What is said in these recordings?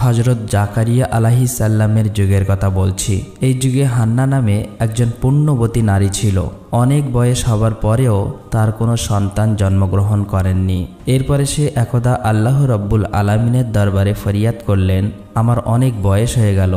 হযরত জাকারিয়া আলাইহিস সালামের যুগের কথা বলছি। এই যুগে হান্না নামে একজন পুণ্যবতী নারী ছিল। অনেক বয়স হবার পরেও তার কোনো সন্তান জন্মগ্রহণ করেননি। এরপরে সে একদা আল্লাহ রব্বুল আলামিনের দরবারে ফরিয়াদ করলেন, আমার অনেক বয়স হয়ে গেল,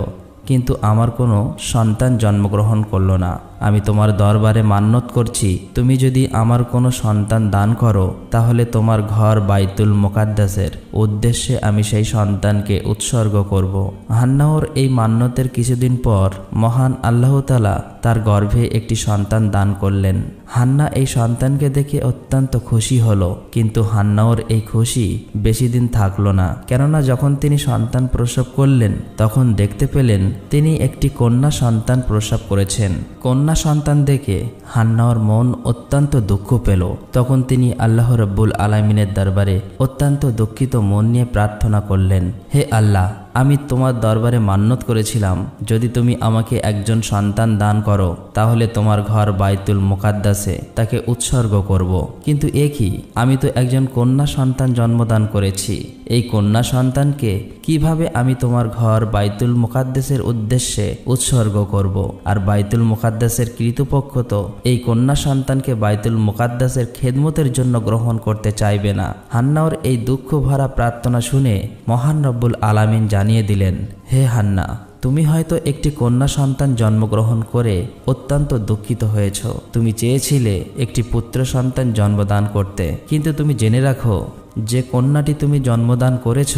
কিন্তু আমার কোনো সন্তান জন্মগ্রহণ করল না। আমি তোমার দরবারে মান্নত করছি, তুমি যদি আমার কোনো সন্তান দান করো তাহলে তোমার ঘর বাইতুল মুকাদ্দাসের উদ্দেশ্যে আমি সেই সন্তানকে উৎসর্গ করব। হান্নাহর এই মান্নতের কিছুদিন পর মহান আল্লাহ তাআলা তার গর্ভে একটি সন্তান দান করলেন। হান্না এই সন্তানকে দেখে অত্যন্ত খুশি হলো, কিন্তু হান্নাহর এই খুশি বেশি দিন থাকলো না। কেননা যখন তিনি সন্তান প্রসব করলেন তখন দেখতে পেলেন তিনি একটি কন্যা সন্তান প্রসব করেছেন। কন্যা সন্তান দেখে হান্নাহর মন অত্যন্ত দুঃখ পেল। তখন তিনি আল্লাহ রব্বুল আলামিনের দরবারে অত্যন্ত দুঃখিত মন নিয়ে প্রার্থনা করলেন, হে আল্লাহ, আমি তোমার দরবারে মান্নত করেছিলাম যদি তুমি আমাকে একজন সন্তান দান করো তাহলে তোমার ঘর বাইতুল মুকাদ্দাসে তাকে উৎসর্গ করব। কিন্তু এ কি, আমি তো একজন কন্যা সন্তান জন্মদান করেছি। এই কন্যা সন্তানকে কিভাবে আমি তোমার ঘর বাইতুল মুকাদ্দাসের উদ্দেশ্যে উৎসর্গ করব? আর বাইতুল মুকাদ্দাসের কৃতপক্ষ তো এই কন্যা সন্তানকে বাইতুল মুকাদ্দাসের খেদমতের জন্য গ্রহণ করতে চাইবে না। হান্নাহর এই দুঃখ ভরা প্রার্থনা শুনে মহান রব্বুল আলামিন জানিয়ে দিলেন, হে হান্না, তুমি হয়তো একটি কন্যা সন্তান জন্মগ্রহণ করে অত্যন্ত দুঃখিত হয়েছ। তুমি চেয়েছিলে একটি পুত্র সন্তান জন্মদান করতে, কিন্তু তুমি জেনে রাখো যে কন্যাটি তুমি জন্মদান করেছ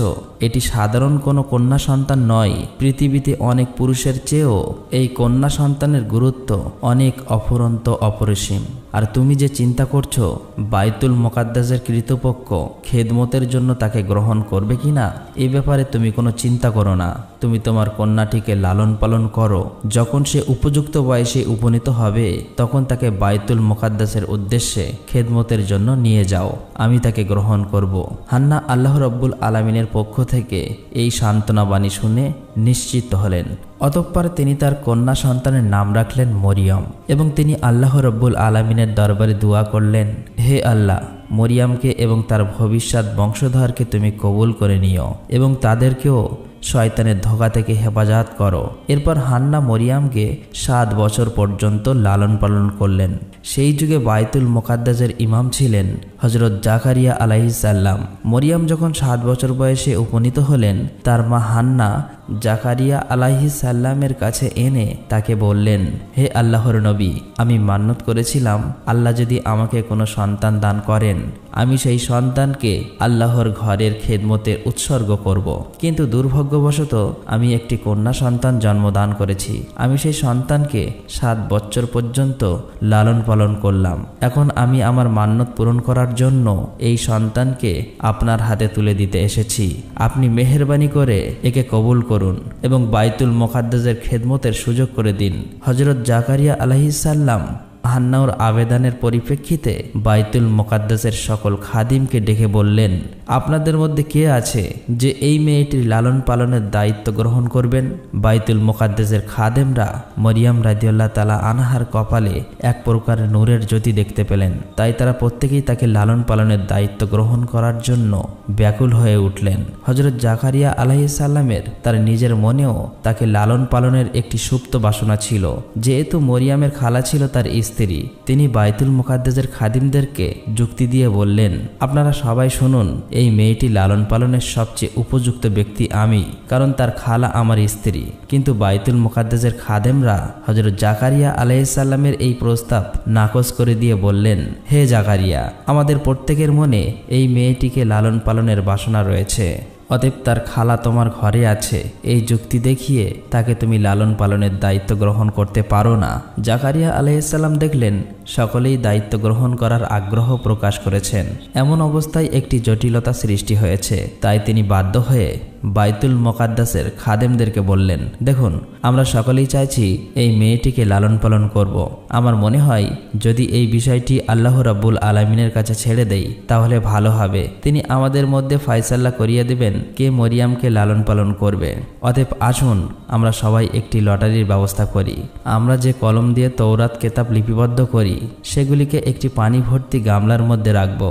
এটি সাধারণ কোনো কন্যা সন্তান নয়। পৃথিবীতে অনেক পুরুষের চেয়েও এই কন্যা সন্তানের গুরুত্ব অনেক অফুরন্ত অপরিসীম। আর তুমি যে চিন্তা করছো বাইতুল মুকাদ্দাসের কৃতপক্ষ খেদমতের জন্য তাকে গ্রহণ করবে কিনা, এ ব্যাপারে তুমি কোনো চিন্তা করো না। তুমি তোমার কন্যাটিকে লালন পালন করো। যখন সে উপযুক্ত বয়সে উপনীত হবে তখন তাকে বাইতুল মুকাদ্দাসের উদ্দেশ্যে খেদমতের জন্য নিয়ে যাও, আমি তাকে গ্রহণ করব। হান্না আল্লাহ রব্বুল আলামিনের পক্ষ থেকে এই সান্ত্বনা বাণী শুনে নিশ্চিত হলেন। অতঃপর তিনি তার কন্যা সন্তানের নাম রাখলেন মরিয়ম এবং তিনি আল্লাহ রব্বুল আলামিনের দরবারে দোয়া করলেন, হে আল্লাহ, মরিয়মকে এবং তার ভবিষ্যৎ বংশধরকে তুমি কবুল করে নিও এবং তাদেরকেও শয়তানের ধোঁকা থেকে হেফাজত করো। এরপর হান্না মরিয়মকে 7 বছর পর্যন্ত লালন পালন করলেন। সেই যুগে বাইতুল মুকাদ্দাসের ইমাম ছিলেন হযরত জাকারিয়া আলাইহিস সালাম। মরিয়ম যখন 7 বছর বয়সে উপনীত হলেন তার মা হান্না জাকারিয়া আলাইহিস সালামের কাছে এনে তাকে বললেন, হে আল্লাহর নবী, আমি মান্নত করেছিলাম আল্লাহ যদি আমাকে কোনো সন্তান দান করেন আমি সেই সন্তানকে আল্লাহর ঘরের খেদমতে উৎসর্গ করব। কিন্তু দুর্ভাগ্যবশত আমি একটি কন্যা সন্তান জন্মদান করেছি। আমি সেই সন্তানকে 7 বছর পর্যন্ত লালন পালন করলাম। এখন আমি আমার মান্নত পূরণ করার জন্য এই সন্তানকে আপনার হাতে তুলে দিতে এসেছি। আপনি মেহেরবানি করে একে কবুল করুন এবং বাইতুল মুকাদ্দাসের খেদমতের সুযোগ করে দিন। হযরত জাকারিয়া আলাইহিস সালাম হান্নাহর আবেদনের পরিপ্রেক্ষিতে বাইতুল মুকাদ্দাসের সকল খাদিমকে ডেকে বললেন, আপনাদের মধ্যে কে আছে যে এই মেয়েটির লালন পালনের দায়িত্ব গ্রহণ করবেন? বাইতুল মুকাদ্দাসের খাদেমরা মরিয়ম রাদিয়াল্লাহু তাআলা আনহার কপালে এক প্রকার নূরের জ্যোতি দেখতে পেলেন। তাই তারা প্রত্যেকেই তাকে লালন পালনের দায়িত্ব গ্রহণ করার জন্য ব্যাকুল হয়ে উঠলেন। হযরত জাকারিয়া আলাইহিস সালামের তার নিজের মনেও তাকে লালন পালনের একটি সুপ্ত বাসনা ছিল। যেহেতু মরিয়মের খালা ছিল তার স্ত্রী, তিনি বাইতুল মুকাদ্দাসের খাদিমদেরকে যুক্তি দিয়ে বললেন, আপনারা সবাই শুনুন, এই মেয়েটি লালন পালনের সবচেয়ে উপযুক্ত ব্যক্তি আমি, কারণ তার খালা আমার স্ত্রী। কিন্তু বাইতুল মুকাদ্দাসের খাদেমরা হযরত জাকারিয়া আলাইহিস সালামের এই প্রস্তাব নাকচ করে দিয়ে বললেন, হে জাকারিয়া, আমাদের প্রত্যেকের মনে এই মেয়েটিকে লালন পালনের বাসনা রয়েছে, অতএব তার খালা তোমার ঘরে আছে, এই যুক্তি দেখিয়ে তাকে তুমি লালন পালনের দায়িত্ব গ্রহণ করতে পারো না। জাকারিয়া আলাইহিস সালাম দেখলেন সকলেই দায়িত্ব গ্রহণ করার আগ্রহ প্রকাশ করেছেন। এমন অবস্থায় একটি জটিলতা সৃষ্টি হয়েছে। তাই তিনি বাধ্য হয়ে বাইতুল মুকাদ্দাসের খাদেমদেরকে বললেন, দেখুন, আমরা সকলেই চাইছি এই মেয়েটিকে লালন পালন করব। আমার মনে হয় যদি এই বিষয়টি আল্লাহ রাব্বুল আলামিনের কাছে ছেড়ে দেই তাহলে ভালো হবে। তিনি আমাদের মধ্যে ফয়সালা করিয়ে দেবেন কে মরিয়মকে লালন পালন করবে। অতএব আসুন আমরা সবাই একটি লটারির ব্যবস্থা করি। আমরা যে কলম দিয়ে তৌরাত কেতাব লিপিবদ্ধ করি সেগুলিকে একটি পানি ভর্তি গামলার মধ্যে রাখব।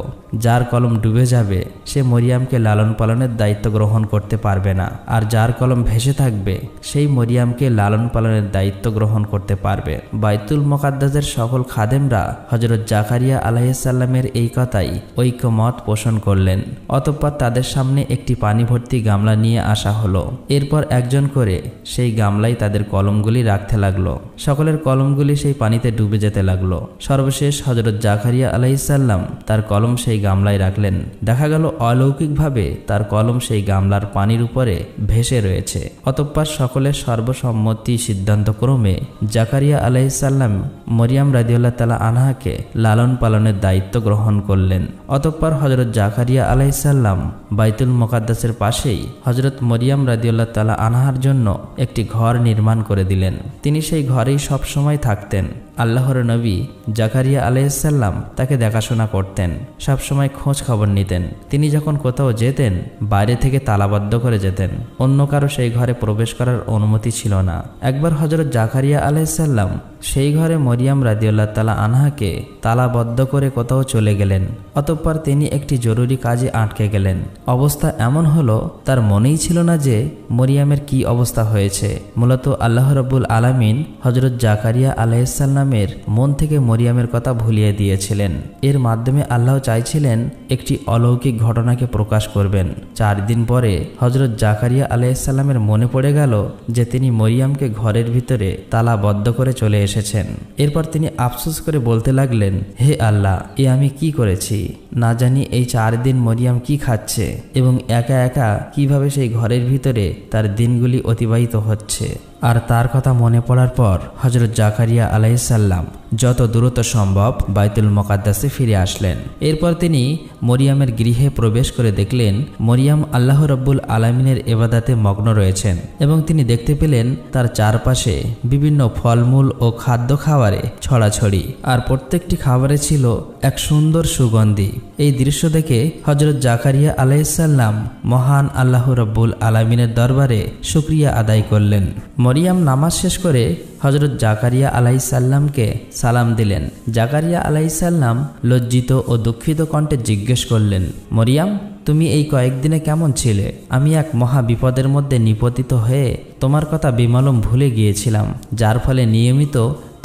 যার কলম ডুবে যাবে সে মরিয়ামকে লালন পালনের দায়িত্ব গ্রহণ করতে পারবে না, আর যার কলম ভেসে থাকবে সেই মরিয়ামকে লালন পালনের দায়িত্ব গ্রহণ করতে পারবে। বাইতুল মুকাদ্দাসের সকল খাদেমরা হযরত জাকারিয়া আলাইহিস সালামের এই কথাই ঐক্যমত পোষণ করলেন। অতঃপর তাদের সামনে একটি পানি ভর্তি গামলা নিয়ে আসা হলো। এরপর একজন করে সেই গামলায় তাদের কলমগুলি রাখতে লাগলো। সকলের কলমগুলি সেই পানিতে ডুবে যেতে লাগলো। সর্বশেষ হযরত জাকারিয়া আলাইহিস সালাম তার কলম সেই গামলায় রাখলেন। দেখা গেল অলৌকিকভাবে তার কলম সেই গামলার পানির উপরে ভেসে রয়েছে। অতঃপর সকলের সর্বসম্মতি সিদ্ধান্তক্রমে জাকারিয়া আলাইহিস সালাম মরিয়াম রাদিয়াল্লাহু তাআলা আনহাকে লালন পালনের দায়িত্ব গ্রহণ করলেন। অতঃপর হযরত জাকারিয়া আলাইহিস সালাম বাইতুল মুকাদ্দাসের পাশেই হযরত মরিয়াম রাদিয়াল্লাহু তাআলা আনহার জন্য একটি ঘর নির্মাণ করে দিলেন। তিনি সেই ঘরেই সব সময় থাকতেন। আল্লাহর নবী জাকারিয়া আলাইহিস সালাম তাকে দেখাশোনা করতেন, সব সময় খোঁজ খবর নিতেন। তিনি যখন কোথাও যেতেন বাইরে থেকে তালাবদ্ধ করে যেতেন, অন্য কারো সেই ঘরে প্রবেশ করার অনুমতি ছিল না। একবার হযরত জাকারিয়া আলাইহিস সালাম সেই ঘরে মরিয়াম রাদিয়াল্লাহু তাআলা আনহাকে তালাবদ্ধ করে কোথাও চলে গেলেন। অতঃপর তিনি একটি জরুরি কাজে আটকে গেলেন। অবস্থা এমন হলো তার মনেই ছিল না যে মরিয়ামের কি অবস্থা হয়েছে। মূলত আল্লাহ রাব্বুল আলামিন হযরত জাকারিয়া আলাইহিস সালামের মন থেকে মরিয়ামের কথা ভুলিয়ে দিয়েছিলেন। এর মাধ্যমে আল্লাহ চাইছিলেন একটি অলৌকিক ঘটনাকে প্রকাশ করবেন। 4 দিন পরে হযরত জাকারিয়া আলাইহিস সালামের মনে পড়ে গেল যে তিনি মরিয়ামকে ঘরের ভিতরে তালাবদ্ধ করে চলে এসেছেন। এরপর তিনি আফসোস করে বলতে লাগলেন, হে আল্লাহ, এ আমি কি করেছি? না জানি এই 4 দিন মরিয়াম কি খাচ্ছে এবং একা একা কিভাবে সেই ঘরের ভিতরে তার দিনগুলি অতিবাহিত হচ্ছে। আর তার কথা মনে পড়ার পর হযরত জাকারিয়া আলাইহিস সালাম যত দ্রুত সম্ভব বাইতুল মুকাদ্দাসে ফিরে আসলেন। এরপর তিনি মরিয়ামের গৃহে প্রবেশ করে দেখলেন মরিয়াম আল্লাহ রাব্বুল আলামিনের ইবাদতে মগ্ন রয়েছেন এবং তিনি দেখতে পেলেন তার চারপাশে বিভিন্ন ফলমূল ও খাদ্য খাবারে ছড়াছড়ি, আর প্রত্যেকটি খাবারে ছিল এক সুন্দর সুগন্ধি। এই দৃশ্য দেখে হযরত জাকারিয়া আলাইহিস সালাম মহান আল্লাহ রাব্বুল আলামিনের দরবারে শুকরিয়া আদায় করলেন। মরিয়াম নামাজ শেষ করে হযরত জাকারিয়া আলাইহিস সালামকে সালাম দিলেন। জাকারিয়া আলাইহিস সালাম লজ্জিত ও দুঃখিত কণ্ঠে জিজ্ঞেস করলেন, মরিয়াম, তুমি এই কয়েকদিনে কেমন ছিলে? আমি এক মহা বিপদের মধ্যে নিপতিত হয়ে তোমার কথা বেমালুম ভুলে গিয়েছিলাম, যার ফলে নিয়মিত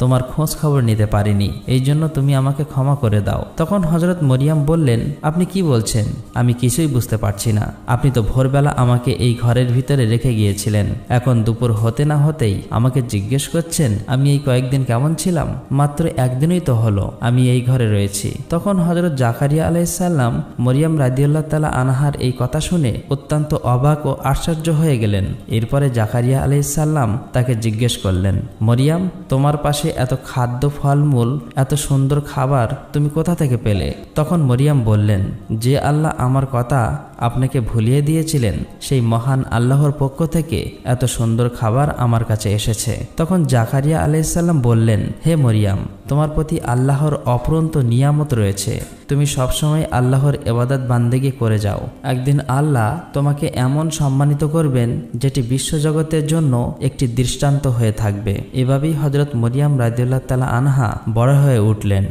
তোমার খোঁজ খবর নিতে পারিনি। এই জন্য তুমি আমাকে ক্ষমা করে দাও। তখন হযরত মরিয়াম বললেন, আপনি কি বলছেন? আমি কিছুই বুঝতে পারছি না। আপনি তো ভোরবেলা আমাকে এই ঘরের ভিতরে রেখে গিয়েছিলেন, এখন দুপুর হতে না হতেই আমাকে জিজ্ঞেস করছেন আমি এই কয়েকদিন কেমন ছিলাম? মাত্র একদিনই তো হলো আমি এই ঘরে রয়েছি। তখন হযরত জাকারিয়া আলাইহিস সালাম মরিয়াম রাদিয়াল্লাহু তাআলা আনহার এই কথা শুনে অত্যন্ত অবাক ও আশ্চর্য হয়ে গেলেন। এরপরে জাকারিয়া আলাইহিস সালাম তাকে জিজ্ঞেস করলেন, মরিয়াম, তোমার পাশে এত খাদ্য ফলমূল, এত সুন্দর খাবার তুমি কোথা থেকে পেলে? তখন মরিয়াম বললেন, যে আল্লাহ আমার কথা আপনাকে ভুলিয়ে দিয়েছিলেন সেই মহান আল্লাহর পক্ষ থেকে এত সুন্দর খাবার আমার কাছে এসেছে। তখন জাকারিয়া আলাইহিস সালাম বললেন, হে মরিয়াম, তোমার প্রতি আল্লাহর অপরন্ত নিয়ামত রয়েছে। তুমি সবসময় আল্লাহর ইবাদত বান্দেগি করে যাও। একদিন আল্লাহ তোমাকে এমন সম্মানিত করবেন যেটি বিশ্বজগতের জন্য একটি দৃষ্টান্ত হয়ে থাকবে। এভাবেই হযরত মরিয়াম রাদিয়াল্লাহু তাআলা আনহা বড় হয়ে উঠলেন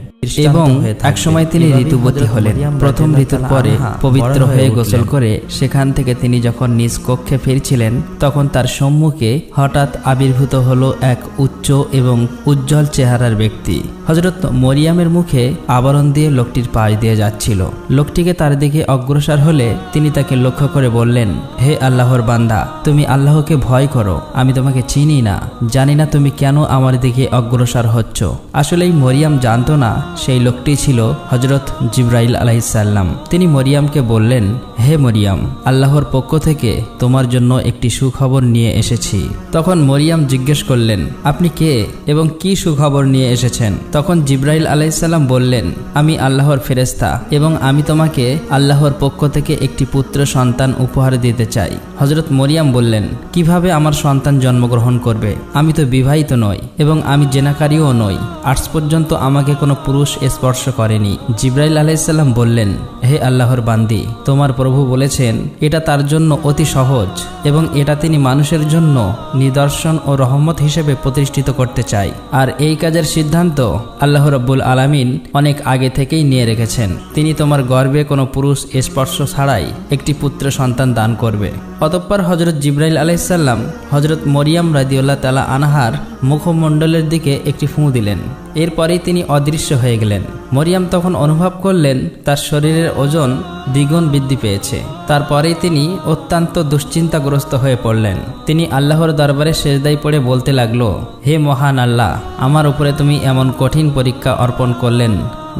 এবং একসময় তিনি ঋতুবতী হলেন। প্রথম ঋতুর পরে পবিত্র হয়ে গোসল করে সেখান থেকে তিনি যখন নিজ কক্ষে ফিরছিলেন তখন তার সম্মুখে হঠাৎ আবির্ভূত হলো এক উচ্চ এবং উজ্জ্বল চেহারার ব্যক্তি। হযরত মরিয়ামের মুখে আবরণ দিয়ে লোকটির পাশ দিয়ে যাচ্ছিল। লোকটিকে তার দিকে অগ্রসর হলে তিনি তাকে লক্ষ্য করে বললেন, হে আল্লাহর বান্দা, তুমি আল্লাহকে ভয় করো। আমি তোমাকে চিনি না, জানি না তুমি কেন আমার দিকে অগ্রসর হচ্ছ। আসলেই মরিয়াম জানতো না সেই লোকটি ছিল হযরত জিবরাইল আলাইহিস সালাম। তিনি মরিয়ামকে বললেন, হে মরিয়াম, আল্লাহর পক্ষ থেকে তোমার জন্য একটি সুখবর নিয়ে এসেছি। তখন মরিয়াম জিজ্ঞেস করলেন, আপনি কে এবং কি সুখবর নিয়ে এসেছেন? তখন জিবরাইল আলাইহিস সালাম বললেন, আমি আল্লাহর ফেরেশতা এবং আমি তোমাকে আল্লাহর পক্ষ থেকে একটি পুত্র সন্তান উপহার দিতে চাই। হযরত মরিয়াম বললেন, কিভাবে আমার সন্তান জন্মগ্রহণ করবে? আমি তো বিবাহিত নই এবং আমি জেনাকারীও নই। আজ পর্যন্ত আমাকে কোনো পুরুষ স্পর্শ করেনি। জিবরাইল আলাইহিস সালাম বললেন, হে আল্লাহর বান্দি, তোমার প্রভু প্রভু বলেছেন এটা তার জন্য অতি সহজ এবং এটা তিনি মানুষের জন্য নিদর্শন ও রহমত হিসেবে প্রতিষ্ঠিত করতে চায়। আর এই কাজের সিদ্ধান্ত আল্লাহ রাব্বুল আলামিন অনেক আগে থেকেই নিয়ে রেখেছেন। তিনি তোমার গর্ভে কোনো পুরুষ স্পর্শ ছাড়াই একটি পুত্র সন্তান দান করবে। অতঃপর হজরত জিবরাইল আলাইহিসসালাম হজরত মরিয়াম রাদিয়াল্লাহু তাআলা আনহার মুখমণ্ডলের দিকে একটি ফুঁ দিলেন। এরপরেই তিনি অদৃশ্য হয়ে গেলেন। মরিয়াম তখন অনুভব করলেন তার শরীরের ওজন দ্বিগুণ বৃদ্ধি পেয়েছে। তারপরেই তিনি অত্যন্ত দুশ্চিন্তাগ্রস্ত হয়ে পড়লেন। তিনি আল্লাহর দরবারে সেজদায় পড়ে বলতে লাগলো, হে মহান আল্লাহ, আমার উপরে তুমি এমন কঠিন পরীক্ষা অর্পণ করলেন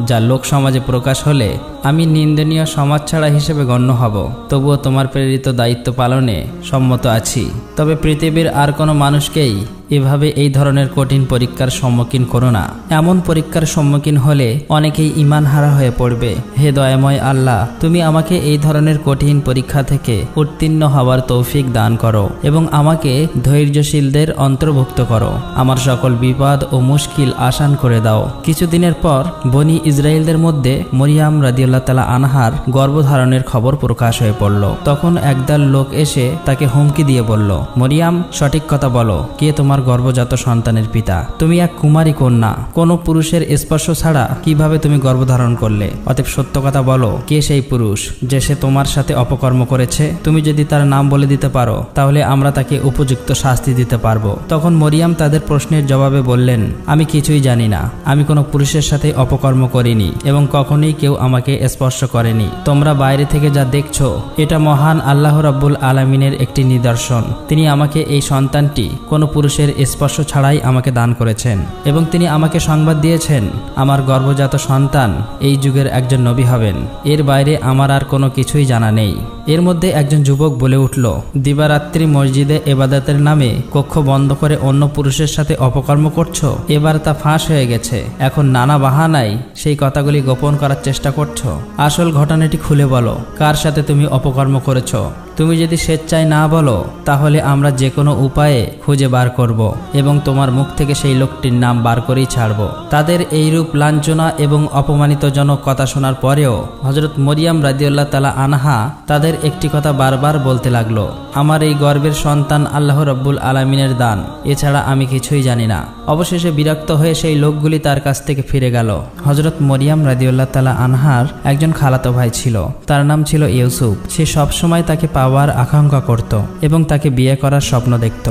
যা লোক সমাজে প্রকাশ হলে আমি নিন্দনীয় সমাজছাড়া হিসেবে গণ্য হব। তবুও তোমার প্রেরিত দায়িত্ব পালনে সম্মত আছি। তবে পৃথিবীর আর কোনো মানুষকেই এভাবে এই ধরনের কঠিন পরীক্ষার সম্মুখীন করো না। এমন পরীক্ষার সম্মুখীন হলে অনেকেই ঈমান হারা হয়ে পড়বে। হে দয়াময় আল্লাহ, তুমি আমাকে এই ধরনের কঠিন পরীক্ষা থেকে উত্তীর্ণ হওয়ার তৌফিক দান করো এবং আমাকে ধৈর্যশীলদের অন্তর্ভুক্ত করো। আমার সকল বিপদ ও মুশকিল আসান করে দাও। কিছুদিনের পর বনি ইসরায়েলদের মধ্যে মরিয়াম রাদিয়াল্লাহু তাআলা আনহার গর্ভধারণের খবর প্রকাশ হয়ে পড়ল। তখন একদল লোক এসে তাকে হুমকি দিয়ে বলল, মরিয়াম, সঠিক কথা বলো, কে তোমার গর্ভজাত সন্তানের পিতা? তুমি এক কুমারী কন্যা, কোনো পুরুষের স্পর্শ ছাড়া কিভাবে তুমি গর্ভধারণ করলে? অতএব সত্য কথা বলো, কে সেই পুরুষ যে সে তোমার সাথে অপকর্ম করেছে? তুমি যদি তার নাম বলে দিতে পারো তাহলে আমরা তাকে উপযুক্ত শাস্তি দিতে পারবো। তখন মরিয়াম তাদের প্রশ্নের জবাবে বললেন, আমি কিছুই জানি না। আমি কোনো পুরুষের সাথে অপকর্ম করিনি এবং কখনোই কেউ আমাকে স্পর্শ করেনি। তোমরা বাইরে থেকে যা দেখছো এটা মহান আল্লাহ রাব্বুল আলামিনের একটি নিদর্শন। তিনি আমাকে এই সন্তানটি কোনো পুরুষের স্পর্শ ছাড়াই আমাকে দান করেছেন এবং তিনি আমাকে সংবাদ দিয়েছেন আমার গর্ভজাত সন্তান এই যুগের একজন নবী হবেন। এর বাইরে আমার আর কোনো কিছুই জানা নেই। এর মধ্যে একজন যুবক বলে উঠল, দিবারাত্রি মসজিদে ইবাদতের নামে কক্ষ বন্ধ করে অন্য পুরুষের সাথে অপকর্ম করছো। এবার তা ফাঁস হয়ে গেছে। এখন নানা বাহানায় সেই কথাগুলি গোপন করার চেষ্টা করছো। আসল ঘটনাটি খুলে বলো, কার সাথে তুমি অপকর্ম করেছো? তুমি যদি স্বেচ্ছায় না বলো তাহলে আমরা যে কোনো উপায়ে খুঁজে বার করব এবং তোমার মুখ থেকে সেই লোকটির নাম বার করেই ছাড়ব। তাদের এইরূপ লাঞ্ছনা এবং অপমানিতজনক কথা শোনার পরেও হযরত মরিয়াম রাদিয়াল্লাহু তাআলা আনহা তাদের একটি কথা বারবার বলতে লাগলো, আমার এই গর্ভের সন্তান আল্লাহ রাব্বুল আলামিনের দান, এছাড়া আমি কিছুই জানি না। অবশেষে বিরক্ত হয়ে সেই লোকগুলি তার কাছ থেকে ফিরে গেল। হযরত মরিয়াম রাদিয়াল্লাহু তাআলা আনহার একজন খালাতো ভাই ছিল, তার নাম ছিল ইউসুফ। সে সবসময় তাকে পাওয়ার আকাঙ্ক্ষা করত এবং তাকে বিয়ে করার স্বপ্ন দেখত।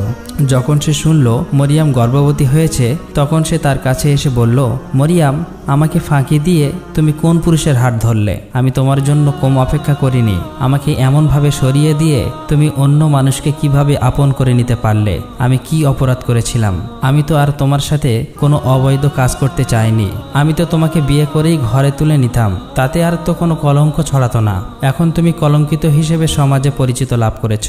যখন সে শুনল মরিয়াম গর্ভবতী হয়েছে তখন সে তার কাছে এসে বলল, মরিয়াম, আমাকে ফাঁকি দিয়ে তুমি কোন পুরুষের হাত ধরলে? আমি তোমার জন্য কম অপেক্ষা করিনি। আমাকে এমনভাবে সরিয়ে দিয়ে তুমি অন্য মানুষকে কিভাবে আপন করে নিতে পারলে? আমি কি অপরাধ করেছিলাম? আমি তো আর তোমার সাথে কোনো অবৈধ কাজ করতে চাইনি। আমি তো তোমাকে বিয়ে করেই ঘরে তুলে নিতাম, তাতে আর তো কোনো কলঙ্ক ছড়াতো না। এখন তুমি কলঙ্কিত হিসেবে সমাজে পরিচিত লাভ করেছ।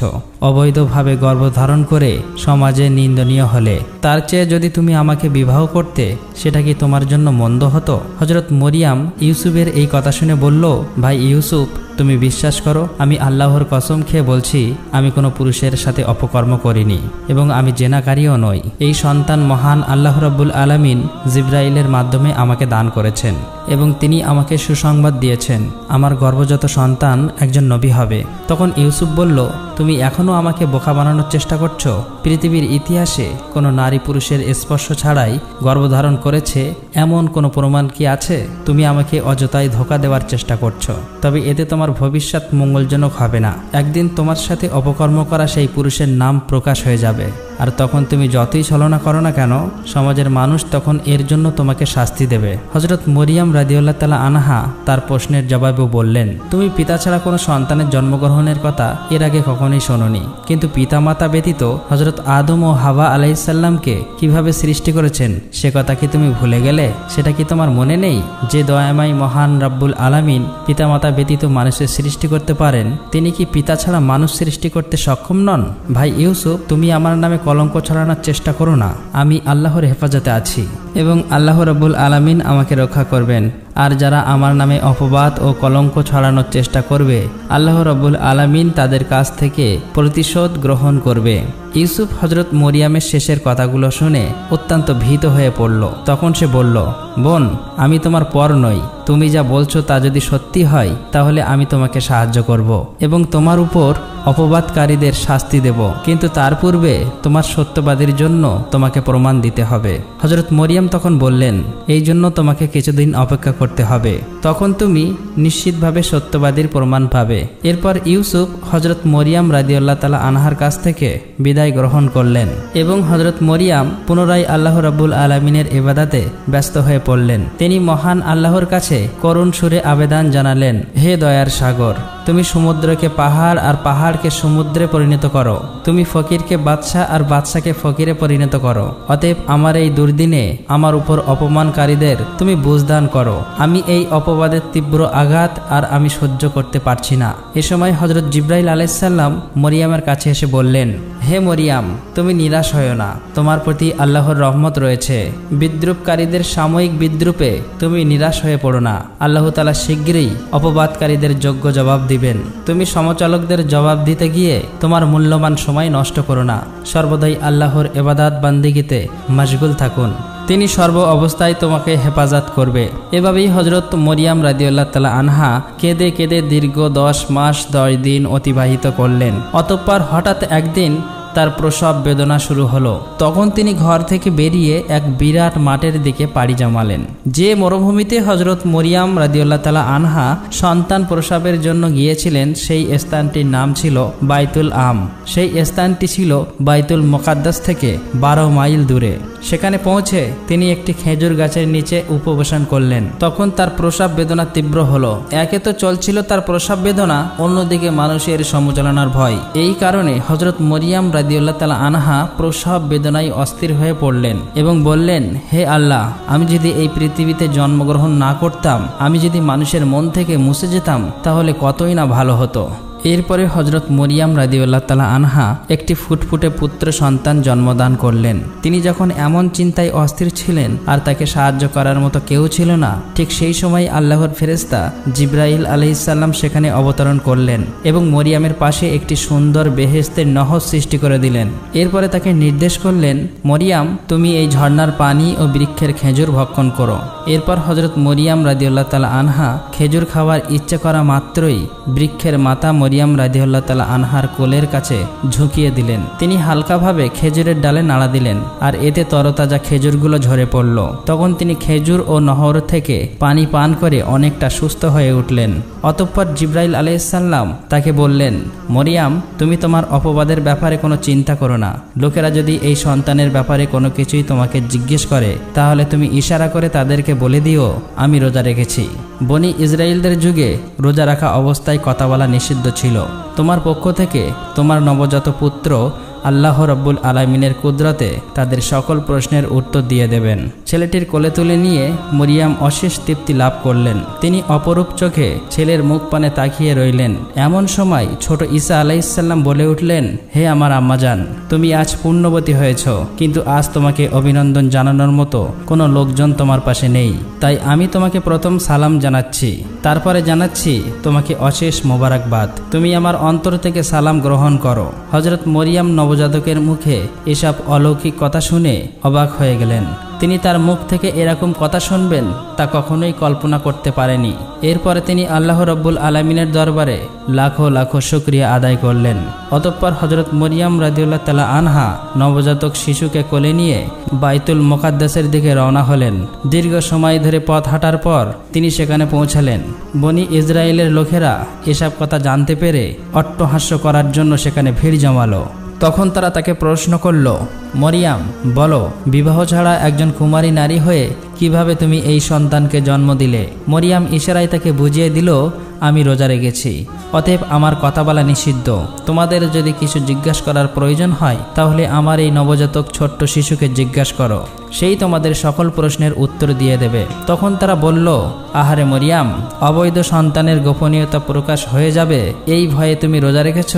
অবৈধভাবে গর্ভধারণ করে সমাজে নিন্দনীয় হলে। তার চেয়ে যদি তুমি আমাকে বিবাহ করতে সেটা কি তোমার জন্য মন্দ হতো? হযরত মরিয়াম ইউসুফের এই কথা শুনে বলল, ভাই ইউসুফ, তুমি বিশ্বাস করো, আমি আল্লাহর কসম খেয়ে বলছি আমি কোনো পুরুষের সাথে অপকর্ম করিনি এবং আমি জেনাকারীও নই। এই সন্তান মহান আল্লাহ রাব্বুল আলামিন জিবরাইলের মাধ্যমে আমাকে দান করেছেন এবং তিনি আমাকে সুসংবাদ দিয়েছেন আমার গর্ভজাত সন্তান একজন নবী হবে। তখন ইউসুফ বলল, তুমি এখনো আমাকে বোকা বানানোর চেষ্টা করছো? পৃথিবীর ইতিহাসে কোনো নারী পুরুষের স্পর্শ ছাড়াই গর্ভধারণ করেছে এমন কোনো প্রমাণ কি আছে? তুমি আমাকে অযথাই ধোঁকা দেওয়ার চেষ্টা করছো। তবে এতে তোমার ভবিষ্যৎ মঙ্গলজনক হবে না। একদিন তোমার সাথে অপকর্ম করা সেই পুরুষের নাম প্রকাশ হয়ে যাবে, আর তখন তুমি যতই ছলনা করো না কেন সমাজের মানুষ তখন এর জন্য তোমাকে শাস্তি দেবে। হযরত মরিয়াম রাদিয়াল্লাহু তাআলা আনহা তার প্রশ্নের জবাবে বললেন, তুমি পিতা ছাড়া কোনো সন্তানের জন্মগ্রহণের কথা এর আগে কখনোই শোনোনি, কিন্তু পিতামাতা ব্যতীত হযরত আদম ও হাওয়া আলাইহিসসালামকে কিভাবে সৃষ্টি করেছেন সে কথা কি তুমি ভুলে গেলে? সেটা কি তোমার মনে নেই যে দয়াময় মহান রাব্বুল আলামিন পিতামাতা ব্যতীত মানুষের সৃষ্টি করতে পারেন, তিনি কি পিতা ছাড়া মানুষ সৃষ্টি করতে সক্ষম নন? ভাই ইউসুফ, তুমি আমার নামে কলঙ্ক ছড়ানোর চেষ্টা করো না। আমি আল্লাহর হেফাজতে আছি এবং আল্লাহ রাব্বুল আলামিন আমাকে রক্ষা করবেন। আর যারা আমার নামে অপবাদ ও কলঙ্ক ছড়ানোর চেষ্টা করবে, আল্লাহ রাব্বুল আলামিন তাদের কাছ থেকে প্রতিশোধ গ্রহণ করবে। ইউসুফ হজরত মরিয়ামের শেষের কথাগুলো শুনে অত্যন্ত ভীত হয়ে পড়ল। তখন সে বলল, বোন, আমি তোমার পর নই। তুমি যা বলছো তা যদি সত্যি হয় তাহলে আমি তোমাকে সাহায্য করব এবং তোমার উপর অপবাদকারীদের শাস্তি দেব, কিন্তু তার পূর্বে তোমার সত্যবাদীর জন্য তোমাকে প্রমাণ দিতে হবে। হজরত মরিয়াম তখন বললেন, এই জন্য তোমাকে কিছুদিন অপেক্ষা করতে হবে, তখন তুমি নিশ্চিতভাবে সত্যবাদীর প্রমাণ পাবে। এরপর ইউসুফ হজরত মরিয়াম রাদিয়াল্লাহু তাআলা আনহার কাছ থেকে বিদায় গ্রহণ করলেন এবং হজরত মরিয়াম পুনরায় আল্লাহ রাব্বুল আলামিনের ইবাদতে ব্যস্ত হয়ে পড়লেন। তিনি মহান আল্লাহর কাছে করুণ সুরে আবেদন জানালেন, হে দয়ার সাগর, তুমি সমুদ্রকে পাহাড় আর পাহাড়কে সমুদ্রে পরিণত করো। তুমি ফকিরকে বাদশাহ আর বাদশাকে ফকিরে পরিণত করো। অতএব আমার এই দুর্দিনে আমার উপর অপমানকারীদের তুমি বুঝদান করো। আমি এই অপবাদের তীব্র আঘাত আর আমি সহ্য করতে পারছি না। এ সময় হজরত জিবরাইল আলাইহিস সালাম মরিয়ামের কাছে এসে বললেন, হে মরিয়াম, তুমি নিরাশ হয়ো না, তোমার প্রতি আল্লাহর রহমত রয়েছে। বিদ্রুপকারীদের সাময়িক বিদ্রুপে তুমি নিরাশ হয়ে পড়ো না। আল্লাহ তাআলা শীঘ্রই অপবাদকারীদের যোগ্য জবাব দিবেন। তুমি সমচালকদের জবাব দিতে গিয়ে তোমার মূল্যবান সময় নষ্ট করো না। সর্বদাই আল্লাহর ইবাদত বান্দিগিতে মশগুল থাকুন। তিনি সর্ব অবস্থায় তোমাকে হেফাজত করবে। এভাবেই হজরত মরিয়াম রাদিয়াল্লাহু তাআলা আনহা কেঁদে কেঁদে দীর্ঘ 10 মাস 10 দিন অতিবাহিত করলেন। অতঃপর হঠাৎ একদিন তার প্রসব বেদনা শুরু হলো। তখন তিনি ঘর থেকে বেরিয়ে এক বিরাট মাঠের দিকে পাড়ি জমালেন। যে মরুভূমিতে হজরত মরিয়াম রাদিয়াল্লাহু তাআলা আনহা সন্তান প্রসবের জন্য গিয়েছিলেন, সেই স্থানটির নাম ছিল বাইতুল আম। সেই স্থানটি ছিল বাইতুল মুকাদ্দাস থেকে 12 মাইল দূরে। সেখানে পৌঁছে তিনি একটি খেজুর গাছের নিচে উপবেশন করলেন। তখন তার প্রসব বেদনা তীব্র হলো। একে তো চলছিল তার প্রসব বেদনা, অন্যদিকে মানুষের সমচালনার ভয়। এই কারণে হজরত মরিয়াম রাদিয়াল্লাহু তাআলা আনহা প্রসব বেদনায় অস্থির হয়ে পড়লেন এবং বললেন, হে আল্লাহ, আমি যদি এই পৃথিবীতে জন্মগ্রহণ না করতাম, আমি যদি মানুষের মন থেকে মুছে যেতাম, তাহলে কতই না ভালো হতো। এরপরে হজরত মরিয়াম রাদিয়াল্লাহু তাআলা আনহা একটি ফুটফুটে পুত্র সন্তান জন্মদান করলেন। তিনি যখন এমন চিন্তায় অস্থির ছিলেন আর তাকে সাহায্য করার মতো কেউ ছিল না, ঠিক সেই সময় আল্লাহর ফেরেশতা জিবরাইল আলাইহিস সালাম সেখানে অবতরণ করলেন এবং মরিয়ামের পাশে একটি সুন্দর বেহেশতের নহর সৃষ্টি করে দিলেন। এরপরে তাকে নির্দেশ করলেন, মরিয়াম, তুমি এই ঝর্ণার পানি ও বৃক্ষের খেজুর ভক্ষণ করো। এরপর হজরত মরিয়াম রাদিয়াল্লাহু তাআলা আনহা খেজুর খাওয়ার ইচ্ছে করা মাত্রই বৃক্ষের মাতা মরিয়াম রাদিয়াল্লাহু তাআলা আনহার কোলের কাছে ঝুঁকিয়ে দিলেন। তিনি হালকাভাবে খেজুরের ডালে নাড়া দিলেন আর এতে তরতাজা খেজুরগুলো ঝরে পড়ল। তখন তিনি খেজুর ও নহর থেকে পানি পান করে অনেকটা সুস্থ হয়ে উঠলেন। অতঃপর জিবরাইল আলাইহিস সালাম তাকে বললেন, মরিয়াম, তুমি তোমার অপবাদের ব্যাপারে কোনো চিন্তা করো না। লোকেরা যদি এই সন্তানের ব্যাপারে কোনো কিছুই তোমাকে জিজ্ঞেস করে, তাহলে তুমি ইশারা করে তাদেরকে বলে দিও, আমি রোজা রেখেছি। বনি ইসরায়েলদের যুগে রোজা রাখা অবস্থায় কথা বলা নিষিদ্ধ ছিল। তোমার পক্ষ থেকে তোমার নবজাত পুত্র আল্লাহ রাব্বুল আলামিনের কুদরতে তাদের সকল প্রশ্নের উত্তর দিয়ে দেবেন। ছেলেটির কোলে তুলে নিয়ে মরিয়াম অশেষ তৃপ্তি লাভ করলেন। তিনি অপরূপ চোখে ছেলের মুখ পানে তাকিয়ে রইলেন। এমন সময় ছোট ঈসা আলাইহিস সালাম বলে উঠলেন, হে আমার আম্মাজান, তুমি আজ পুণ্যবতী হয়েছ, কিন্তু আজ তোমাকে অভিনন্দন জানানোর মতো কোনো লোকজন তোমার পাশে নেই। তাই আমি তোমাকে প্রথম সালাম জানাচ্ছি, তারপরে জানাচ্ছি তোমাকে অশেষ মোবারকবাদ। তুমি আমার অন্তর থেকে সালাম গ্রহণ করো। হযরত মরিয়াম নবজাতকের মুখে এসব অলৌকিক কথা শুনে অবাক হয়ে গেলেন। তিনি তার মুখ থেকে এরকম কথা শুনবেন তা কখনোই কল্পনা করতে পারেনি। এরপরে তিনি আল্লাহ রাব্বুল আলামিনের দরবারে লাখো লাখো শুকরিয়া আদায় করলেন। অতঃপর হযরত মরিয়াম রাদিয়াল্লাহু তাআলা আনহা নবজাতক শিশুকে কোলে নিয়ে বাইতুল মুকাদ্দাসের দিকে রওনা হলেন। দীর্ঘ সময় ধরে পথ হাঁটার পর তিনি সেখানে পৌঁছালেন। বনি ইসরায়েলের লোকেরা এসব কথা জানতে পেরে অট্টহাস্য করার জন্য সেখানে ভিড় জমালো। তখন তারা তাকে প্রশ্ন করল, মরিয়াম, বলো, বিবাহ ছাড়া একজন কুমারী নারী হয়ে কিভাবে তুমি এই সন্তানকে জন্ম দিলে? মরিয়াম ইশারায় তাকে বুঝিয়ে দিল, আমি রোজা রেখেছি, অতএব আমার কথা বলা নিষিদ্ধ। তোমাদের যদি কিছু জিজ্ঞাসা করার প্রয়োজন হয় তাহলে আমার এই নবজাতক ছোট্ট শিশুকে জিজ্ঞাসা করো, সেই তোমাদের সকল প্রশ্নের উত্তর দিয়ে দেবে। তখন তারা বলল, আহারে মরিয়াম, অবৈধ সন্তানের গোপনীয়তা প্রকাশ হয়ে যাবে এই ভয়ে তুমি রোজা রেখেছ,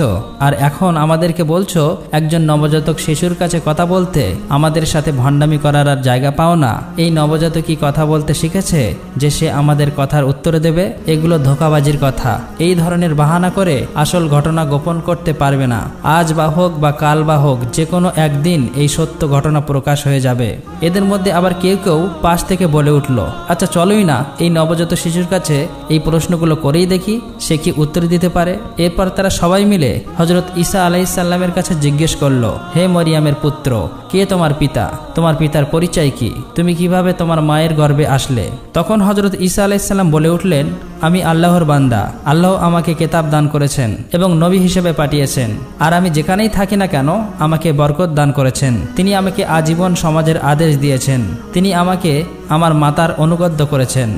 আর এখন আমাদেরকে বলছো একজন নবজাতক শিশুর কাছে কথা বলতে? আমাদের সাথে ভণ্ডামি করার আর জায়গা পাও না। এই নবজাতকই কথা বলতে শিখেছে যে সে আমাদের কথার উত্তর দেবে? এগুলো ধোঁকাবাজির কথা। এই ধরনের বাহানা করে আসল ঘটনা গোপন করতে পারবে না। আজ বা হোক বা কাল বা হোক, যে কোনো একদিন এই সত্য ঘটনা প্রকাশ হয়ে যাবে। এদের মধ্যে আবার কেউ কেউ পাশ থেকে বলে উঠল, আচ্ছা চলোই না এই নবজাত শিশুর কাছে এই প্রশ্নগুলো করেই দেখি, সে কি উত্তর দিতে পারে। এরপর তারা সবাই মিলে হযরত ঈসা আলাইহিসসালামের কাছে জিজ্ঞেস করলো, হে মরিয়ামের পুত্র, কে তোমার পিতা? তোমার পিতার পরিচয় কি? তুমি কিভাবে তোমার মায়ের গর্ভে আসলে? তখন হযরত ঈসা আলাইহিসসালাম বলে উঠলেন, আমি আল্লাহর বান্দা। আল্লাহ আমাকে কিতাব দান করেছেন এবং নবী হিসেবে পাঠিয়েছেন, আর আমি যেখানেই থাকি না কেন আমাকে বরকত দান করেছেন। তিনি আমাকে আজীবন সমাজের আদেশ দিয়েছেন। তিনি আমাকে আমার মাতার অনুগত করেছেন,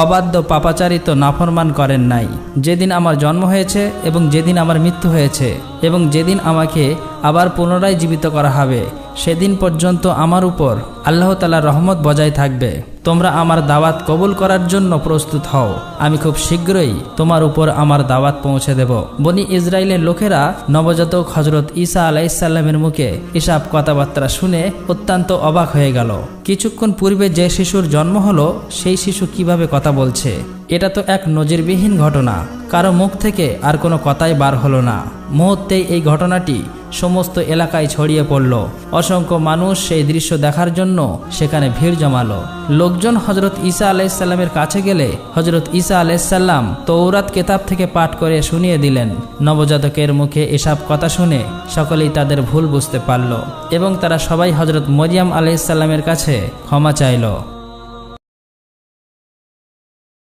অবাধ্য পাপাচারিত নাফরমান করেন নাই। যেদিন আমার জন্ম হয়েছে এবং যেদিন আমার মৃত্যু হয়েছে এবং যেদিন আমাকে আবার পুনরায় জীবিত করা হবে, সেদিন পর্যন্ত আমার উপর আল্লাহ তাআলার রহমত বজায় থাকবে। তোমরা আমার দাওয়াত কবুল করার জন্য প্রস্তুত হও। আমি খুব শীঘ্রই তোমার উপর আমার দাওয়াত পৌঁছে দেব। বনি ইসরায়েলের লোকেরা নবজাতক হযরত ঈসা আলাইহিসসালামের মুখে এসব কথাবার্তা শুনে অত্যন্ত অবাক হয়ে গেল। কিছুক্ষণ পূর্বে যে শিশুর জন্ম হলো সেই শিশু কিভাবে কথা বলছে? এটা তো এক নজিরবিহীন ঘটনা। কারো মুখ থেকে আর কোনো কথাই বার হলো না। মুহূর্তেই এই ঘটনাটি সমস্ত এলাকায় ছড়িয়ে পড়ল। অসংখ্য মানুষ সেই দৃশ্য দেখার জন্য সেখানে ভিড় জমালো। লোকজন হযরত ঈসা আলাইহিসসালামের কাছে গেলে হযরত ঈসা আলাইহিসসালাম তৌরাত কিতাব থেকে পাঠ করে শুনিয়ে দিলেন। নবজাতকের মুখে এসব কথা শুনে সকলেই তাদের ভুল বুঝতে পারল এবং তারা সবাই হযরত মরিয়ম আলাইহিসসালামের কাছে ক্ষমা চাইল।